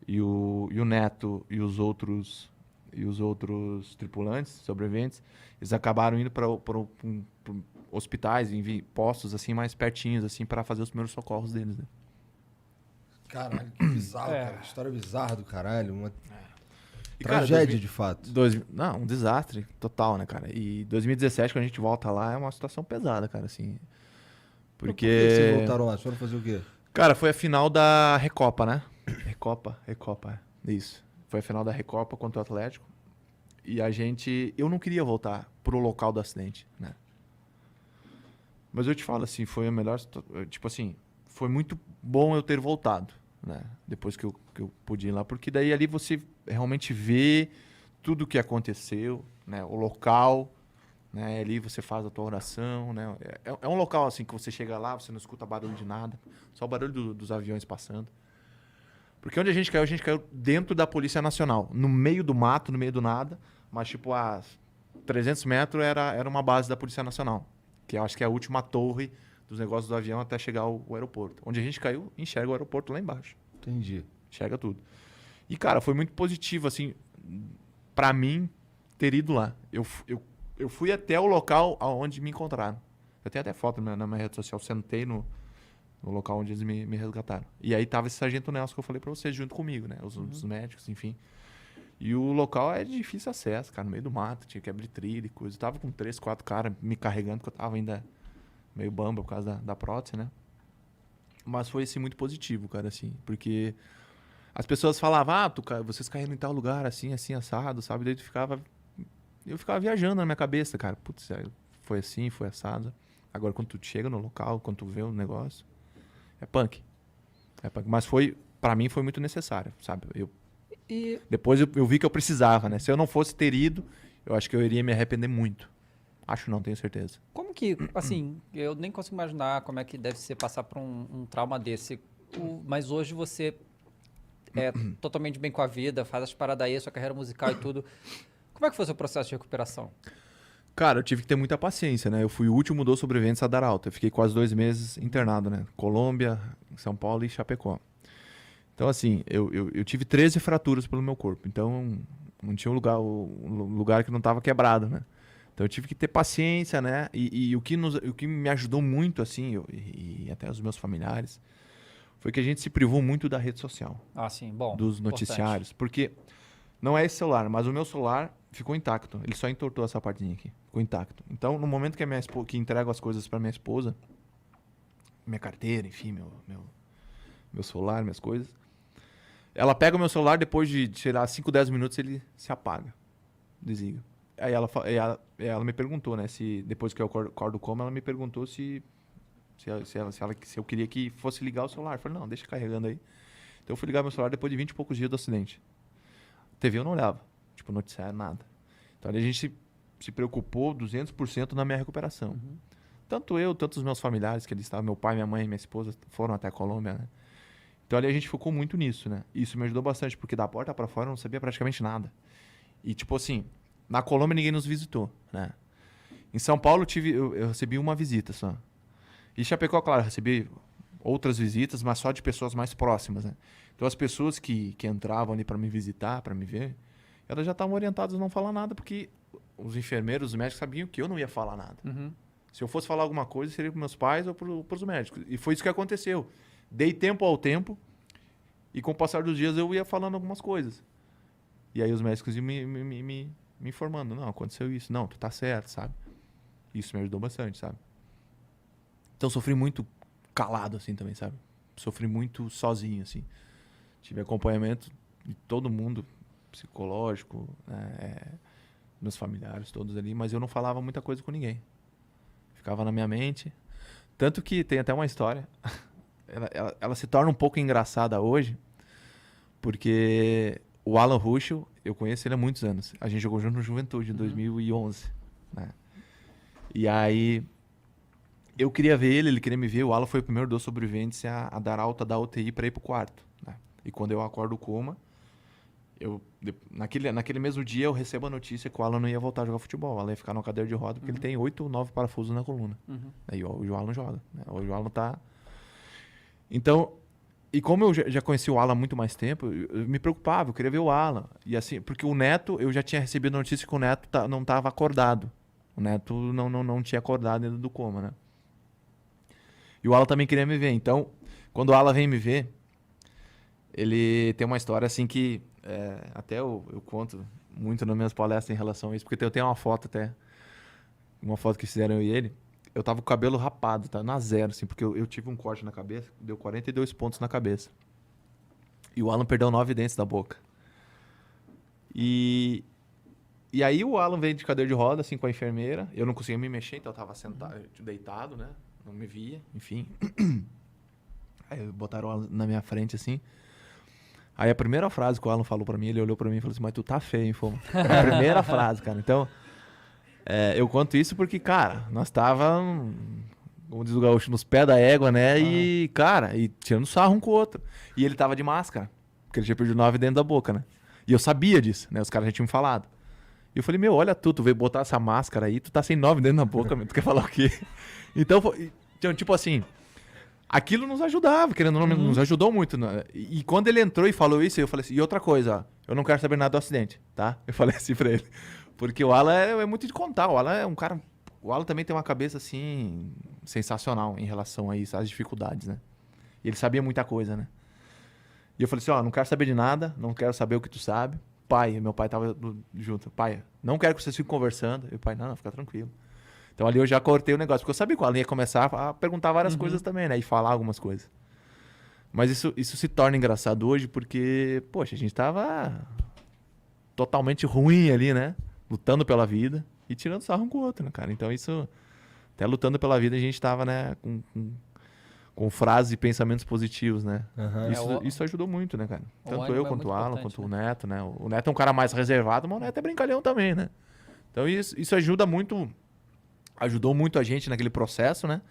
e o Neto e os outros tripulantes, sobreviventes, eles acabaram indo para hospitais, postos assim mais pertinhos assim para fazer os primeiros socorros deles, né? Caralho, que bizarro, cara. História bizarra do caralho. Uma E, cara, tragédia, de fato. Não, um desastre total, né, cara? E 2017, quando a gente volta lá, é uma situação pesada, cara, assim. Por que vocês Porque, voltaram lá? Vocês foram fazer o quê? cara, foi a final da Recopa, né? Recopa, isso. Foi a final da Recopa contra o Atlético. E eu não queria voltar pro local do acidente, né? Mas eu te falo assim, foi a melhor, tipo assim, foi muito bom eu ter voltado, né? Depois que eu pude ir lá, porque daí ali você realmente vê tudo o que aconteceu, né? O local, né? Ali você faz a tua oração, né? É um local assim que você chega lá, você não escuta barulho de nada, só o barulho dos aviões passando. Porque onde a gente caiu dentro da Polícia Nacional, no meio do mato, no meio do nada, mas tipo a 300 metros era uma base da Polícia Nacional, que eu acho que é a última torre dos negócios do avião até chegar ao aeroporto. Onde a gente caiu, enxerga o aeroporto lá embaixo. Entendi. Enxerga tudo. E, cara, foi muito positivo, assim, pra mim, ter ido lá. Eu fui até o local onde me encontraram. Eu tenho até foto na minha rede social. Sentei no local onde eles me resgataram. E aí tava esse sargento Nelson que eu falei pra vocês, junto comigo, né? Os médicos, enfim. E o local é de difícil acesso, cara, no meio do mato. Tinha que abrir trilha e coisa. Eu tava com 3, 4 caras me carregando, porque eu tava ainda meio bamba por causa da prótese, né? Mas foi, assim, muito positivo, cara, assim. Porque as pessoas falavam, vocês caíram em tal lugar, assim, assim, assado, sabe? Daí eu ficava viajando na minha cabeça, cara. Putz, foi assim, foi assado. Agora, quando tu chega no local, quando tu vê o negócio, é punk. É punk. Mas pra mim, foi muito necessário, sabe? Depois eu vi que eu precisava, né? Se eu não fosse ter ido, eu acho que eu iria me arrepender muito. Acho não, tenho certeza. Como que, assim, eu nem consigo imaginar como é que deve ser passar por um trauma desse. Mas hoje você é totalmente bem com a vida, faz as paradas aí, sua carreira musical e tudo. Como é que foi o seu processo de recuperação? Cara, eu tive que ter muita paciência, né? Eu fui o último dos sobreviventes a dar alta. Eu fiquei quase 2 meses internado, né? Colômbia, São Paulo e Chapecó. Então, assim, eu tive 13 fraturas pelo meu corpo. Então, não tinha um lugar que não estava quebrado, né? Então, eu tive que ter paciência, né? E o que me ajudou muito, assim, e até os meus familiares, foi que a gente se privou muito da rede social. Ah, sim, bom. Dos noticiários. Porque não é esse celular, mas o meu celular ficou intacto. Ele só entortou essa partezinha aqui. Ficou intacto. Então, no momento que que entrego as coisas para minha esposa, minha carteira, enfim, meu celular, minhas coisas, ela pega o meu celular, depois de, sei lá, 5, 10 minutos, ele se apaga. Desliga. Aí ela me perguntou, né? Se depois que eu acordo como, ela me perguntou se eu queria que fosse ligar o celular. Eu falei, não, deixa carregando aí. Então eu fui ligar meu celular depois de 20 e poucos dias do acidente. TV eu não olhava. Tipo, noticiário, nada. Então ali a gente se preocupou 200% na minha recuperação. Tanto eu, tanto os meus familiares, que eles estavam, meu pai, minha mãe e minha esposa foram até a Colômbia, né? Então ali a gente focou muito nisso, né? Isso me ajudou bastante, porque da porta pra fora eu não sabia praticamente nada. E tipo assim, na Colômbia ninguém nos visitou, né? Em São Paulo eu recebi uma visita só. E Chapecó, claro, eu recebi outras visitas, mas só de pessoas mais próximas, né? Então as pessoas que entravam ali para me visitar, para me ver, elas já estavam orientadas a não falar nada, porque os enfermeiros, os médicos sabiam que eu não ia falar nada. Se eu fosse falar alguma coisa, seria para meus pais ou para os médicos. E foi isso que aconteceu. Dei tempo ao tempo e com o passar dos dias eu ia falando algumas coisas. E aí os médicos iam me informando. Não, aconteceu isso. Não, tu tá certo, sabe? Isso me ajudou bastante, sabe? Então sofri muito calado, assim, também, sabe? Sofri muito sozinho, assim. Tive acompanhamento de todo mundo, psicológico, né? Meus familiares todos ali, mas eu não falava muita coisa com ninguém. Ficava na minha mente. Tanto que tem até uma história. Ela se torna um pouco engraçada hoje, porque o Alan Ruschel, eu conheço ele há muitos anos. A gente jogou junto no Juventude, em 2011. Né? E aí, eu queria ver ele queria me ver. O Alan foi o primeiro dos sobreviventes a dar alta da UTI para ir pro quarto. Né? E quando eu acordo do coma, naquele mesmo dia eu recebo a notícia que o Alan não ia voltar a jogar futebol. O Alan ia ficar numa cadeira de roda, porque ele tem 8 ou 9 parafusos na coluna. Aí hoje o Alan joga. Né? Hoje o Alan tá... Então, E como eu já conheci o Alan há muito mais tempo, eu me preocupava, eu queria ver o Alan. E assim, porque o Neto, eu já tinha recebido a notícia que o Neto não estava acordado. O Neto não tinha acordado dentro do coma, né? E o Alan também queria me ver. Então, quando o Alan vem me ver, ele tem uma história assim que até eu conto muito nas minhas palestras em relação a isso, porque eu tenho uma foto até, uma foto que fizeram eu e ele. Eu tava com o cabelo rapado, tá na zero, assim, porque eu tive um corte na cabeça, deu 42 pontos na cabeça. E o Alan perdeu 9 dentes da boca. E aí o Alan veio de cadeira de roda, assim, com a enfermeira. Eu não conseguia me mexer, então eu tava sentado, deitado, né? Não me via, enfim. Aí botaram o Alan na minha frente, assim. Aí a primeira frase que o Alan falou pra mim, ele olhou pra mim e falou assim, mas tu tá feio, hein, Foma? A primeira frase, cara. Então, eu conto isso porque, cara, nós tava, como diz o gaúcho, nos pés da égua, né? E, cara, e tirando sarro um com o outro. E ele tava de máscara, porque ele tinha perdido 9 dentro da boca, né? E eu sabia disso, né? Os caras já tinham me falado. E eu falei, meu, olha tu veio botar essa máscara aí, tu tá sem 9 dentro da boca, meu, tu quer falar o quê? Então, tipo assim, aquilo nos ajudava, querendo ou não, nos ajudou muito. Né? E quando ele entrou e falou isso, eu falei assim, e outra coisa, ó, eu não quero saber nada do acidente, tá? Eu falei assim pra ele. Porque o Alan é muito de contar, o Alan é um cara... O Alan também tem uma cabeça, assim, sensacional em relação a isso, às dificuldades, né? E ele sabia muita coisa, né? E eu falei assim, ó, não quero saber de nada, não quero saber o que tu sabe. Pai, meu pai tava junto. Pai, não quero que vocês fiquem conversando. E o pai, não, fica tranquilo. Então ali eu já cortei o negócio, porque eu sabia que o Alan ia começar a perguntar várias coisas também, né? E falar algumas coisas. Mas isso se torna engraçado hoje porque, poxa, a gente tava totalmente ruim ali, né? Lutando pela vida e tirando sarro um com o outro, né, cara? Então isso, até lutando pela vida, a gente tava, né, com frases e pensamentos positivos, né? Isso ajudou muito, né, cara? Tanto eu quanto o Alan, quanto o Neto, né? O Neto é um cara mais reservado, mas o Neto é brincalhão também, né? Então isso ajuda muito, ajudou muito a gente naquele processo, né?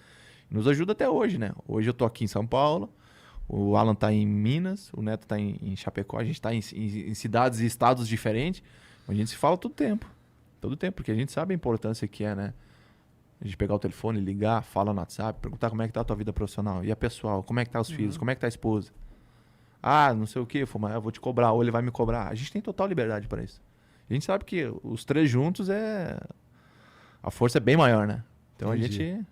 Nos ajuda até hoje, né? Hoje eu tô aqui em São Paulo, o Alan tá em Minas, o Neto tá em Chapecó, a gente tá em cidades e estados diferentes, a gente se fala todo tempo, porque a gente sabe a importância que é, né? A gente pegar o telefone, ligar, falar no WhatsApp, perguntar como é que tá a tua vida profissional. E a pessoal, como é que tá os filhos, como é que tá a esposa? Ah, não sei o quê, mas eu vou te cobrar, ou ele vai me cobrar. A gente tem total liberdade para isso. A gente sabe que os três juntos a força é bem maior, né? Então Entendi. a gente...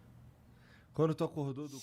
Quando tu acordou do...